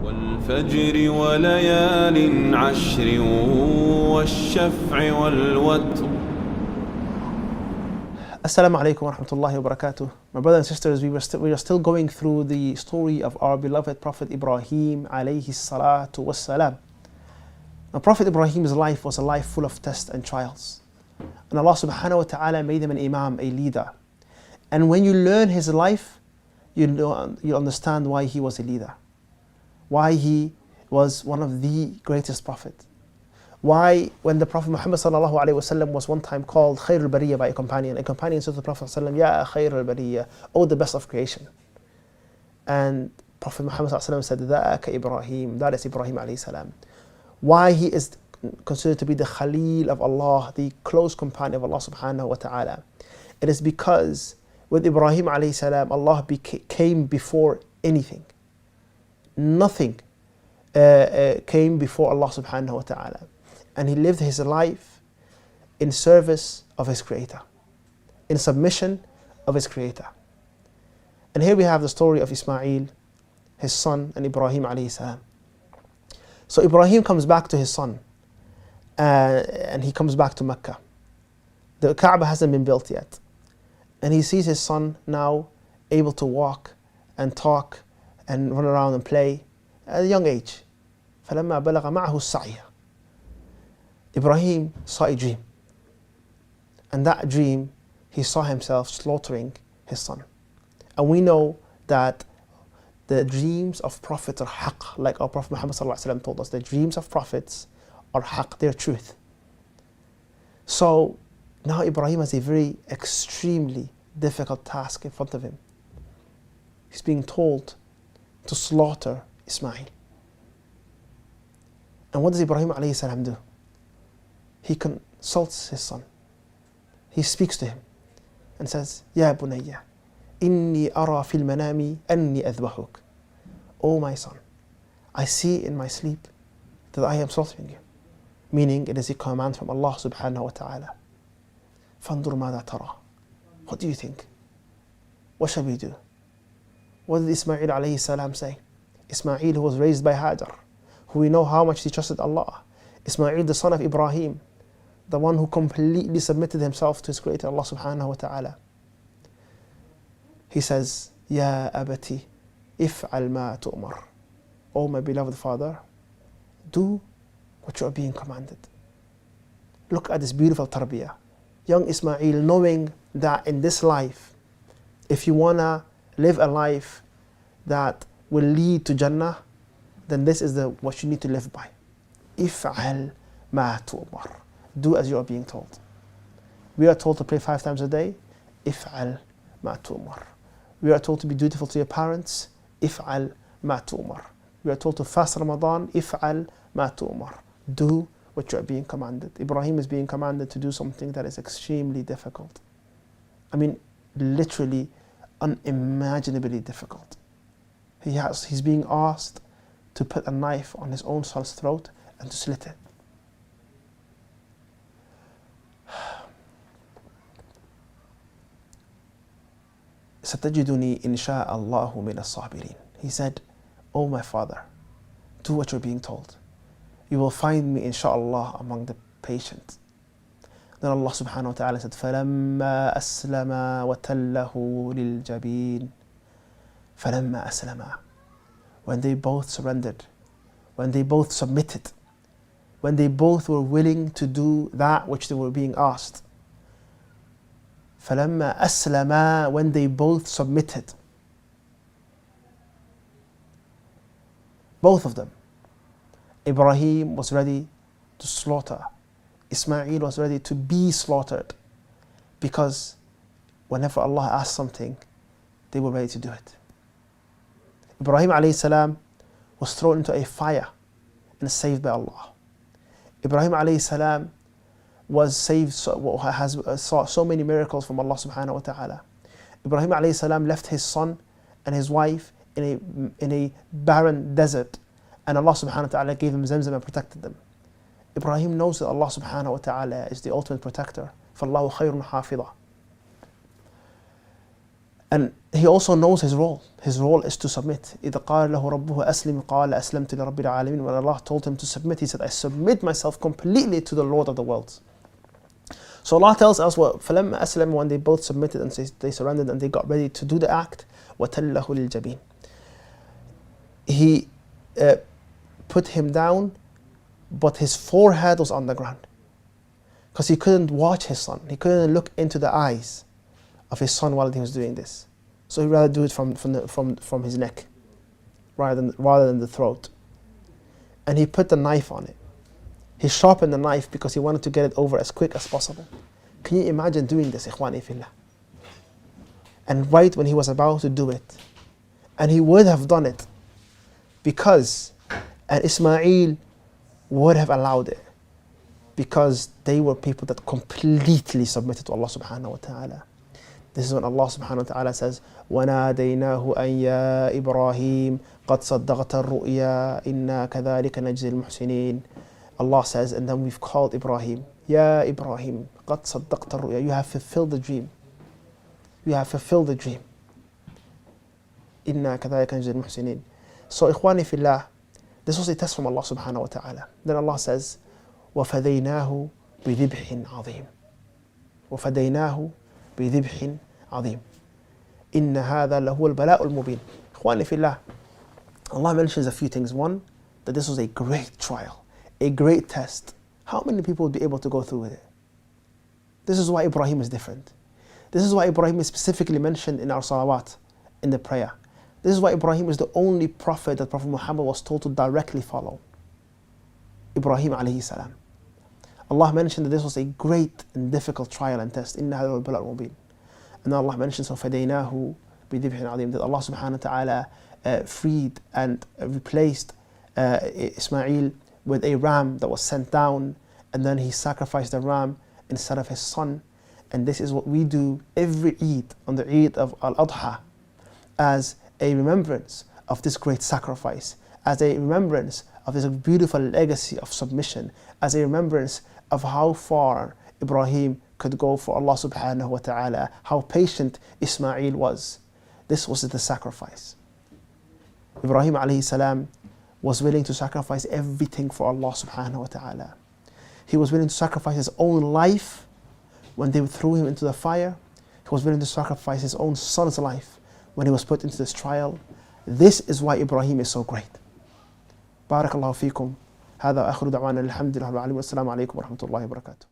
والفجر وليال عشر والشفع والوتر. Assalamu alaikum wa rahmatullahi wa barakatuh. My brothers and sisters, we are still going through the story of our beloved Prophet Ibrahim alayhi salatu wassalam. Now, Prophet Ibrahim's life was a life full of tests and trials. And Allah subhanahu wa ta'ala made him an imam, a leader. And when you learn his life, you understand why he was a leader. Why he was one of the greatest prophets. Why, when the Prophet Muhammad sallallahu alaihi wasallam was one time called Khair al-Bariyya by a companion said to the Prophet sallallahu alaihi wasallam, Ya Khair al-Bariyya, oh the best of creation. And Prophet Muhammad sallallahu alaihi wasallam said, Dha'aka Ibrahim, that is Ibrahim alayhi salam. Why he is considered to be the Khalil of Allah, the close companion of Allah subhanahu wa ta'ala. It is because with Ibrahim alayhi salam, Allah came before anything. Nothing came before Allah subhanahu wa ta'ala. And he lived his life in service of his Creator, in submission of his Creator. And here we have the story of Ismail, his son, and Ibrahim alayhi salam. So Ibrahim comes back to his son, and he comes back to Mecca. The Kaaba hasn't been built yet. And he sees his son now able to walk and talk and run around and play at a young age. فَلَمَّا بَلَغَ مَعَهُ السَّعْيَ. Ibrahim saw a dream. And that dream, he saw himself slaughtering his son. And we know that the dreams of prophets are haqq, like our Prophet Muhammad told us. The dreams of prophets are haqq, they're truth. So now Ibrahim has a very extremely difficult task in front of him. He's being told to slaughter Ismail. And what does Ibrahim alayhi salam do? He consults his son. He speaks to him and says, Ya bunayya, inni ara fil manami anni adbahuk. Oh my son, I see in my sleep that I am slaughtering you. Meaning it is a command from Allah subhanahu wa ta'ala. Fandur mada tara. What do you think? What shall we do? What did Ismail alayhi salam say? Ismail, who was raised by Hajar, who we know how much he trusted Allah. Ismail, the son of Ibrahim, the one who completely submitted himself to his Creator, Allah subhanahu wa ta'ala. He says, Ya abati, if'al ma tu'mar. Oh my beloved father, do what you are being commanded. Look at this beautiful tarbiyah. Young Ismail knowing that in this life, if you want to live a life that will lead to Jannah, then this is what you need to live by. If'al ma tu'mar. Do as you are being told. We are told to pray 5 times a day. If'al ma tu'mar. We are told to be dutiful to your parents. If'al ma tu'mar. We are told to fast Ramadan. If'al ma tu'mar. Do what you are being commanded. Ibrahim is being commanded to do something that is extremely difficult. I mean, literally unimaginably difficult. He's being asked to put a knife on his own son's throat and to slit it. ستجدني إن شاء الله من الصابرين. He said, Oh my father, do what you're being told. You will find me inshallah among the patient. Then Allah subhanahu wa ta'ala said, فَلَمَّا أَسْلَمَا وَتَلَّهُ لِلْجَبِينِ. فَلَمَّا أَسْلَمَا. When they both surrendered, when they both submitted, when they both were willing to do that which they were being asked. فَلَمَّا أَسْلَمَا. When they both submitted. Both of them. Ibrahim was ready to slaughter. Ismail was ready to be slaughtered. Because whenever Allah asked something, they were ready to do it. Ibrahim alayhi salam was thrown into a fire and saved by Allah. Ibrahim alayhi salam was saved, saw so many miracles from Allah subhanahu wa ta'ala. Ibrahim alayhi salam left his son and his wife in a barren desert, and Allah subhanahu wa ta'ala gave him Zamzam and protected them. Ibrahim knows that Allah subhanahu wa ta'ala is the ultimate protector. فَاللَّهُ خَيْرٌ حَافِظًا. And he also knows his role. His role is to submit. إِذَا قَالَ لَهُ رَبُّهُ أَسْلِمْ قَالَ أَسْلَمْتُ لِرَبِّ الْعَالَمِينَ. When Allah told him to submit, he said, I submit myself completely to the Lord of the worlds. So Allah tells us, فَلَمَّا أَسْلَمُ, when they both submitted and they surrendered and they got ready to do the act, وَتَلَّهُ لِلْجَبِينِ. He put him down, but his forehead was on the ground. Because he couldn't watch his son. He couldn't look into the eyes of his son while he was doing this. So he'd rather do it from his neck rather than the throat. And he put the knife on it. He sharpened the knife because he wanted to get it over as quick as possible. Can you imagine doing this, ikhwani fillah? And right when he was about to do it, and he would have done it because, and Ismail would have allowed it, because they were people that completely submitted to Allah subhanahu wa ta'ala. This is when Allah subhanahu wa ta'ala says, وَنَادَيْنَاهُ أَنْ يَا إِبْرَاهِيمُ قَدْ صَدَّقْتَ الرُّؤْيَا إِنَّا كَذَلِكَ نَجْزِي الْمُحْسِنِينَ. Allah says, and then we've called Ibrahim, Ya Ibrahim, قَدْ صَدَّقْتَ الرُّؤْيَا. You have fulfilled the dream. You have fulfilled the dream. إِنَّا كَذَلِكَ نَجْزِي الْمُحْسِنِينَ. So ikhwani fillah, this was a test from Allah subhanahu wa ta'ala. Then Allah says, وَفَدَيْنَاهُ بِذِبْحٍ عَظِيمٍ. وَفَدَيْنَاهُ بذبح عظيم إن هذا لهو البلاء المبين. إخواني في الله, Allah mentions a few things. One, that this was a great trial, a great test. How many people would be able to go through with it? This is why Ibrahim is different. This is why Ibrahim is specifically mentioned in our salawat, in the prayer. This is why Ibrahim is the only prophet that Prophet Muhammad was told to directly follow. Ibrahim alayhi salam. Allah mentioned that this was a great and difficult trial and test. إِنَّ هَذَا الْبَلَاءُ الْمُبِينُ. And then Allah mentions فَدَيْنَاهُ بِذِبْحٍ عَظِيمٍ, that Allah subhanahu wa ta'ala freed and replaced Ismail with a ram that was sent down, and then he sacrificed the ram instead of his son. And this is what we do every Eid, on the Eid of Al-Adha, as a remembrance of this great sacrifice, as a remembrance of this beautiful legacy of submission, as a remembrance of how far Ibrahim could go for Allah subhanahu wa ta'ala, how patient Ismail was. This was the sacrifice. Ibrahim alayhi salam was willing to sacrifice everything for Allah subhanahu wa ta'ala. He was willing to sacrifice his own life when they threw him into the fire. He was willing to sacrifice his own son's life when he was put into this trial. This is why Ibrahim is so great. بارك الله فيكم. هذا آخر دعوانا الحمد لله رب العالمين والسلام عليكم ورحمة الله وبركاته.